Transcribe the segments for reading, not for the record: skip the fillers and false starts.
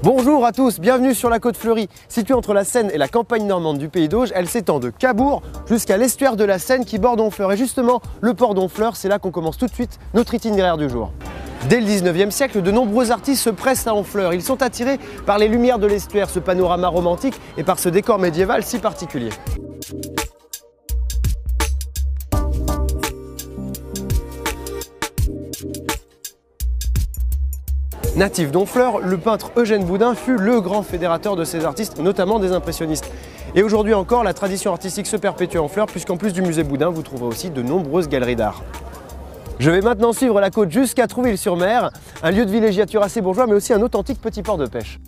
Bonjour à tous, bienvenue sur la Côte Fleurie. Située entre la Seine et la campagne normande du Pays d'Auge, elle s'étend de Cabourg jusqu'à l'estuaire de la Seine qui borde Honfleur. Et justement, le port d'Honfleur, c'est là qu'on commence tout de suite notre itinéraire du jour. Dès le 19e siècle, de nombreux artistes se pressent à Honfleur. Ils sont attirés par les lumières de l'estuaire, ce panorama romantique et par ce décor médiéval si particulier. Natif d'Honfleur, le peintre Eugène Boudin fut le grand fédérateur de ces artistes, notamment des impressionnistes. Et aujourd'hui encore, la tradition artistique se perpétue à Honfleur, puisqu'en plus du musée Boudin, vous trouverez aussi de nombreuses galeries d'art. Je vais maintenant suivre la côte jusqu'à Trouville-sur-Mer, un lieu de villégiature assez bourgeois, mais aussi un authentique petit port de pêche.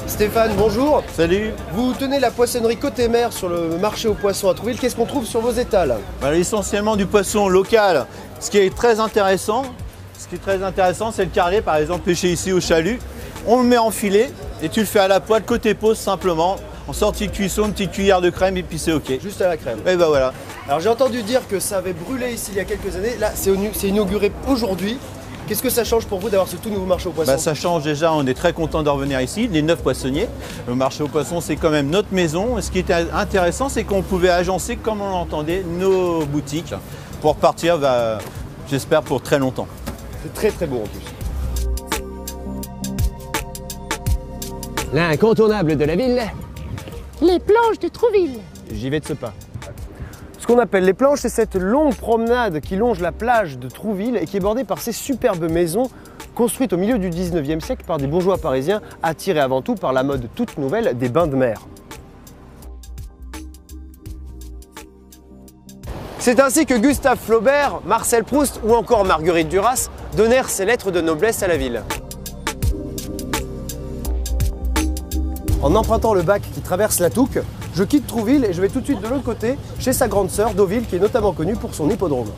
Stéphane, bonjour. Salut. Vous tenez la poissonnerie Côté Mer sur le marché aux poissons à Trouville. Qu'est-ce qu'on trouve sur vos étals? Essentiellement du poisson local. Ce qui est très intéressant, c'est le carlet, par exemple, pêché ici au chalut. On le met en filet et tu le fais à la poêle côté pause simplement. En sortie de cuisson, une petite cuillère de crème et puis c'est ok. Juste à la crème. Et ben voilà. Alors j'ai entendu dire que ça avait brûlé ici il y a quelques années. Là, c'est inauguré aujourd'hui. Qu'est-ce que ça change pour vous d'avoir ce tout nouveau marché aux poissons? Ça change déjà, on est très content de revenir ici, les 9 poissonniers. Le marché aux poissons, c'est quand même notre maison. Ce qui était intéressant, c'est qu'on pouvait agencer, comme on l'entendait, nos boutiques pour partir, j'espère, pour très longtemps. C'est très très beau en plus. L'incontournable de la ville, les planches de Trouville. J'y vais de ce pas. Ce qu'on appelle les planches, c'est cette longue promenade qui longe la plage de Trouville et qui est bordée par ces superbes maisons construites au milieu du 19e siècle par des bourgeois parisiens attirés avant tout par la mode toute nouvelle des bains de mer. C'est ainsi que Gustave Flaubert, Marcel Proust ou encore Marguerite Duras donnèrent ces lettres de noblesse à la ville. En empruntant le bac qui traverse la Touques, je quitte Trouville et je vais tout de suite de l'autre côté, chez sa grande sœur Deauville, qui est notamment connue pour son hippodrome.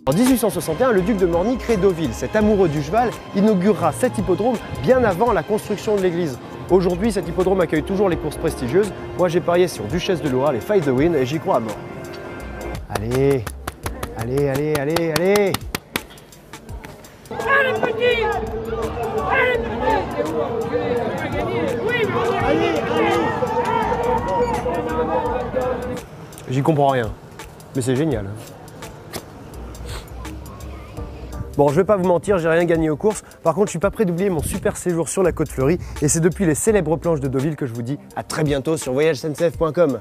En 1861, le duc de Morny crée Deauville. Cet amoureux du cheval inaugurera cet hippodrome bien avant la construction de l'église. Aujourd'hui, cet hippodrome accueille toujours les courses prestigieuses. Moi, j'ai parié sur Duchesse de Loire, les Fight the Wind, et j'y crois à mort. Allez, allez, allez, allez, allez. Allez, petit. Allez, J'y comprends rien, mais c'est génial. Bon, je vais pas vous mentir, j'ai rien gagné aux courses. Par contre, je suis pas prêt d'oublier mon super séjour sur la Côte Fleurie. Et c'est depuis les célèbres planches de Deauville que je vous dis à très bientôt sur voyagesncf.com.